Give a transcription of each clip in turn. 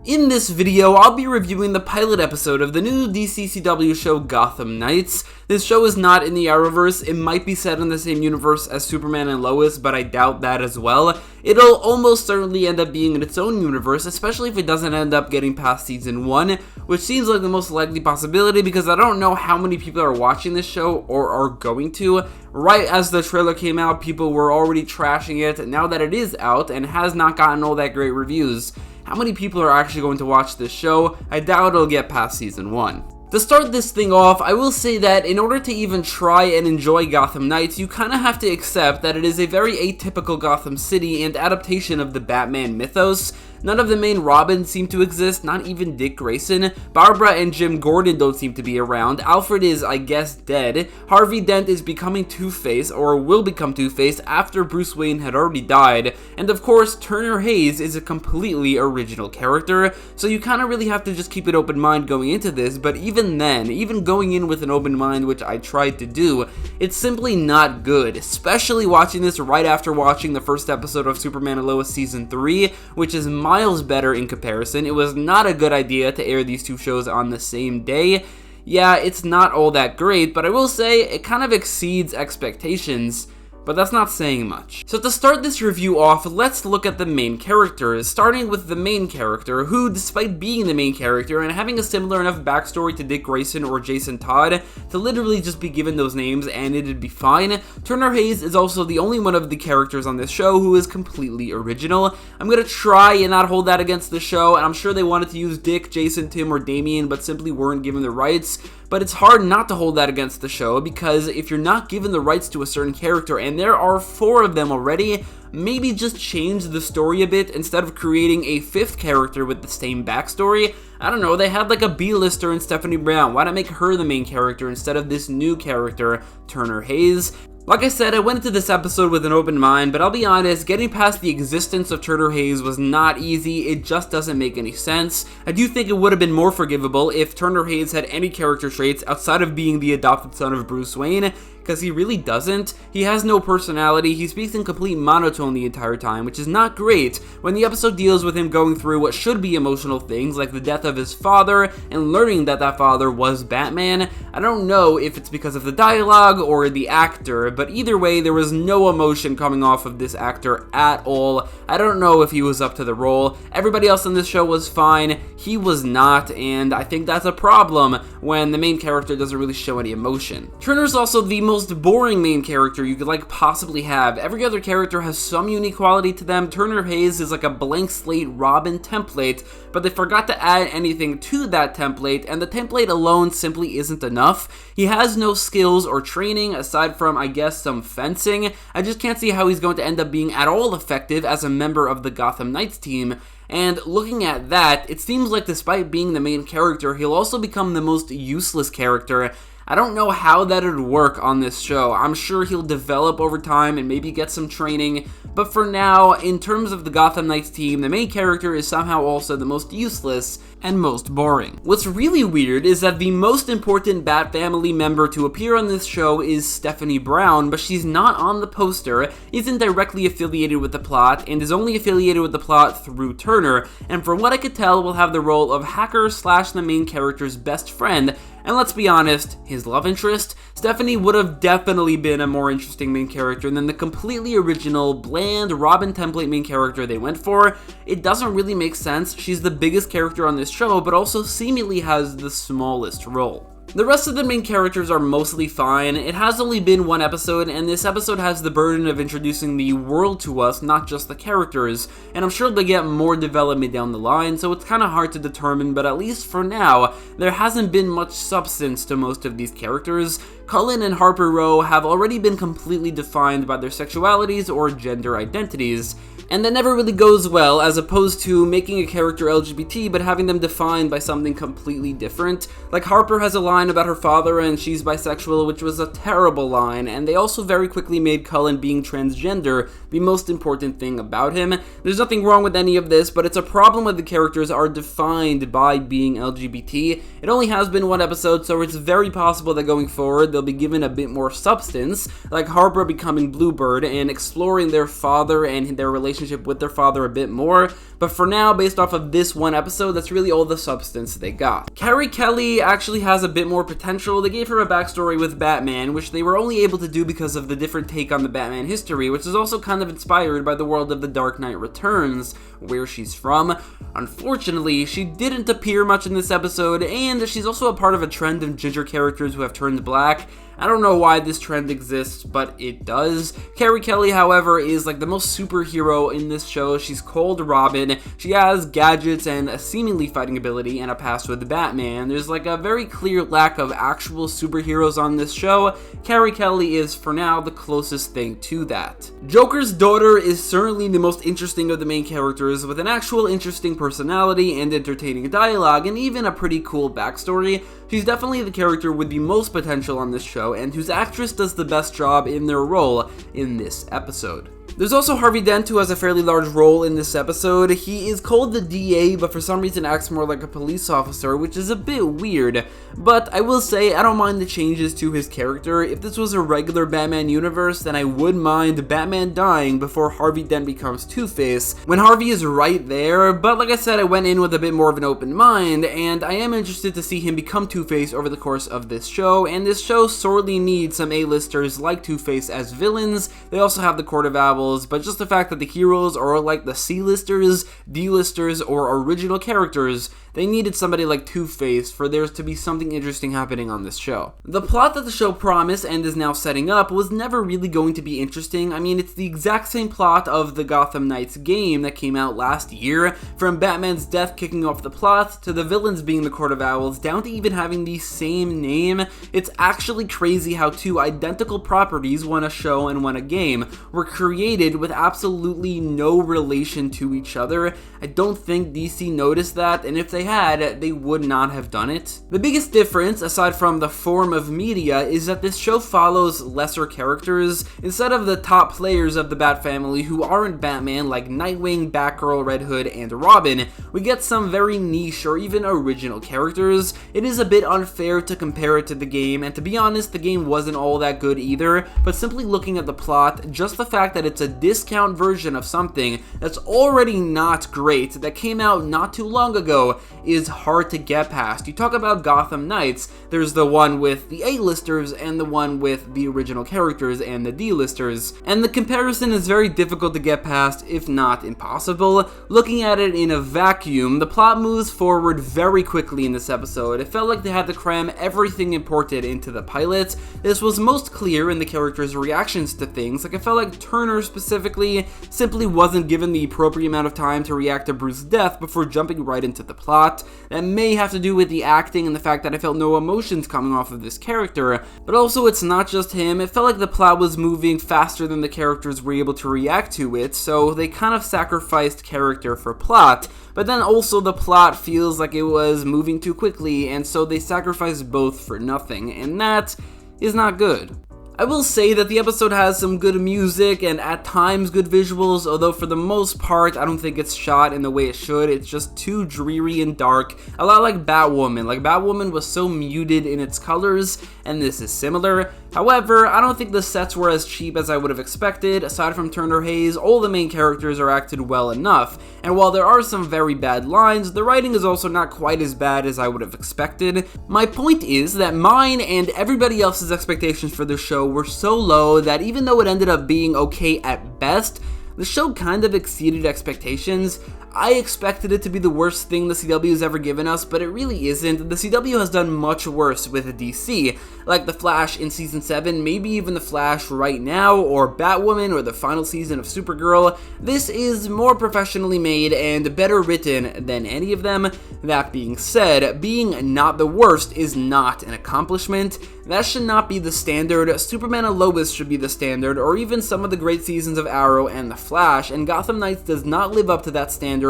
In this video, I'll be reviewing the pilot episode of the new DCCW show Gotham Knights. This show is not in the Arrowverse. It might be set in the same universe as Superman and Lois, but I doubt that as well. It'll almost certainly end up being in its own universe, especially if it doesn't end up getting past season 1, which seems like the most likely possibility because I don't know how many people are watching this show or are going to. Right as the trailer came out, people were already trashing it. Now that it is out and has not gotten all that great reviews, how many people are actually going to watch this show? I doubt it'll get past season 1. To start this thing off, I will say that in order to even try and enjoy Gotham Knights, you kind of have to accept that it is a very atypical Gotham City and adaptation of the Batman mythos. None of the main Robins seem to exist, not even Dick Grayson. Barbara and Jim Gordon don't seem to be around. Alfred is, I guess, dead. Harvey Dent is becoming Two-Face, or will become Two-Face, after Bruce Wayne had already died. And of course, Turner Hayes is a completely original character, so you kind of really have to just keep an open mind going into this, but even then, even going in with an open mind, which I tried to do, it's simply not good, especially watching this right after watching the first episode of Superman and Lois Season 3, which is miles better in comparison. It was not a good idea to air these two shows on the same day. Yeah, it's not all that great, but I will say it kind of exceeds expectations. But that's not saying much. So to start this review off, let's look at the main characters, starting with the main character, who, despite being the main character and having a similar enough backstory to Dick Grayson or Jason Todd to literally just be given those names and it'd be fine, Turner Hayes is also the only one of the characters on this show who is completely original. I'm gonna try and not hold that against the show, and I'm sure they wanted to use Dick, Jason, Tim, or Damian, but simply weren't given the rights. But it's hard not to hold that against the show, because if you're not given the rights to a certain character, and there are 4 of them already, maybe just change the story a bit instead of creating a 5th character with the same backstory. I don't know, they had like a B-lister in Stephanie Brown. Why not make her the main character instead of this new character, Turner Hayes? Like I said, I went into this episode with an open mind, but I'll be honest, getting past the existence of Turner Hayes was not easy. It just doesn't make any sense. I do think it would have been more forgivable if Turner Hayes had any character traits outside of being the adopted son of Bruce Wayne, because he really doesn't. He has no personality, he speaks in complete monotone the entire time, which is not great when the episode deals with him going through what should be emotional things like the death of his father and learning that that father was Batman. I don't know if it's because of the dialogue or the actor, but either way, there was no emotion coming off of this actor at all. I don't know if he was up to the role. Everybody else on this show was fine, he was not, and I think that's a problem when the main character doesn't really show any emotion. Turner's also the most boring main character you could possibly have. Every other character has some unique quality to them. Turner Hayes is like a blank slate Robin template, but they forgot to add anything to that template, and the template alone simply isn't enough. He has no skills or training aside from, I guess, some fencing. I just can't see how he's going to end up being at all effective as a member of the Gotham Knights team. And looking at that, it seems like despite being the main character, he'll also become the most useless character. I don't know how that would work on this show. I'm sure he'll develop over time and maybe get some training, but for now, in terms of the Gotham Knights team, the main character is somehow also the most useless and most boring. What's really weird is that the most important Bat Family member to appear on this show is Stephanie Brown, but she's not on the poster, isn't directly affiliated with the plot, and is only affiliated with the plot through Turner, and from what I could tell will have the role of hacker / the main character's best friend, and let's be honest, his love interest. Stephanie would have definitely been a more interesting main character than the completely original, bland Robin template main character they went for. It doesn't really make sense. She's the biggest character on this show, but also seemingly has the smallest role. The rest of the main characters are mostly fine. It has only been 1 episode, and this episode has the burden of introducing the world to us, not just the characters, and I'm sure they get more development down the line, so it's kind of hard to determine, but at least for now, there hasn't been much substance to most of these characters. Cullen and Harper Row have already been completely defined by their sexualities or gender identities, and that never really goes well, as opposed to making a character LGBT but having them defined by something completely different. Like Harper has a line about her father and she's bisexual, which was a terrible line, and they also very quickly made Cullen being transgender the most important thing about him. There's nothing wrong with any of this, but it's a problem when the characters are defined by being LGBT. It only has been 1 episode, so it's very possible that going forward they'll be given a bit more substance, like Harper becoming Bluebird and exploring their father and their relationship with their father a bit more. But for now, based off of this one episode, that's really all the substance they got. Carrie Kelly actually has a bit more potential. They gave her a backstory with Batman, which they were only able to do because of the different take on the Batman history, which is also kind of inspired by the world of The Dark Knight Returns, where she's from. Unfortunately, she didn't appear much in this episode, and she's also a part of a trend of ginger characters who have turned black. I don't know why this trend exists, but it does. Carrie Kelly, however, is like the most superhero in this show. She's called Robin. She has gadgets and a seemingly fighting ability and a past with Batman. There's like a very clear lack of actual superheroes on this show. Carrie Kelly is, for now, the closest thing to that. Joker's daughter is certainly the most interesting of the main characters, with an actual interesting personality and entertaining dialogue, and even a pretty cool backstory. She's definitely the character with the most potential on this show, and whose actress does the best job in their role in this episode. There's also Harvey Dent, who has a fairly large role in this episode. He is called the DA, but for some reason acts more like a police officer, which is a bit weird. But I will say, I don't mind the changes to his character. If this was a regular Batman universe, then I would mind Batman dying before Harvey Dent becomes Two-Face, when Harvey is right there. But like I said, I went in with a bit more of an open mind, and I am interested to see him become Two-Face over the course of this show, and this show sorely needs some A-listers like Two-Face as villains. They also have the Court of Owls, but just the fact that the heroes are like the C-listers, D-listers, or original characters, they needed somebody like Two-Face for there to be something interesting happening on this show. The plot that the show promised and is now setting up was never really going to be interesting. I mean, it's the exact same plot of the Gotham Knights game that came out last year, from Batman's death kicking off the plot, to the villains being the Court of Owls, down to even having the same name. It's actually crazy how two identical properties, one a show and one a game, were created with absolutely no relation to each other. I don't think DC noticed that, and if they had, they would not have done it. The biggest difference, aside from the form of media, is that this show follows lesser characters. Instead of the top players of the Bat family who aren't Batman, like Nightwing, Batgirl, Red Hood, and Robin, we get some very niche or even original characters. It is a bit unfair to compare it to the game, and to be honest, the game wasn't all that good either, but simply looking at the plot, just the fact that it's a discount version of something that's already not great, that came out not too long ago, is hard to get past. You talk about Gotham Knights, there's the one with the A-listers and the one with the original characters and the D-listers, and the comparison is very difficult to get past, if not impossible. Looking at it in a vacuum, the plot moves forward very quickly in this episode. It felt like they had to cram everything important into the pilot. This was most clear in the characters' reactions to things. Like, I felt like Turner specifically simply wasn't given the appropriate amount of time to react to Bruce's death before jumping right into the plot. That may have to do with the acting and the fact that I felt no emotions coming off of this character, but also it's not just him. It felt like the plot was moving faster than the characters were able to react to it, so they kind of sacrificed character for plot, but then also the plot feels like it was moving too quickly, and so they sacrificed both for nothing, and that is not good. I will say that the episode has some good music and at times good visuals, although for the most part I don't think it's shot in the way it should. It's just too dreary and dark, a lot like Batwoman. Like, Batwoman was so muted in its colors, and this is similar. However, I don't think the sets were as cheap as I would have expected. Aside from Turner Hayes, all the main characters are acted well enough, and while there are some very bad lines, the writing is also not quite as bad as I would have expected. My point is that mine and everybody else's expectations for the show were so low that even though it ended up being okay at best, the show kind of exceeded expectations. I expected it to be the worst thing the CW has ever given us, but it really isn't. The CW has done much worse with DC, like The Flash in Season 7, maybe even The Flash right now, or Batwoman, or the final season of Supergirl. This is more professionally made and better written than any of them. That being said, being not the worst is not an accomplishment. That should not be the standard. Superman and Lois should be the standard, or even some of the great seasons of Arrow and The Flash, and Gotham Knights does not live up to that standard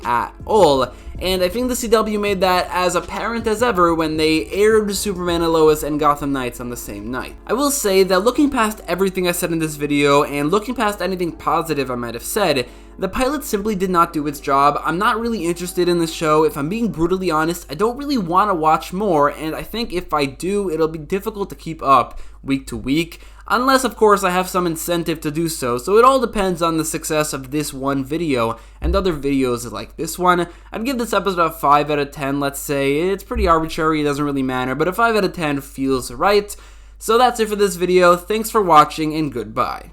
at all. And I think the CW made that as apparent as ever when they aired Superman and Lois and Gotham Knights on the same night. I will say that looking past everything I said in this video, and looking past anything positive I might have said, The pilot simply did not do its job. I'm not really interested in the show. If I'm being brutally honest, I don't really want to watch more, and I think if I do, it'll be difficult to keep up week to week. Unless, of course, I have some incentive to do so it all depends on the success of this one video and other videos like this one. I'd give this episode a 5 out of 10, let's say. It's pretty arbitrary, it doesn't really matter, but a 5 out of 10 feels right. So that's it for this video, thanks for watching, and goodbye.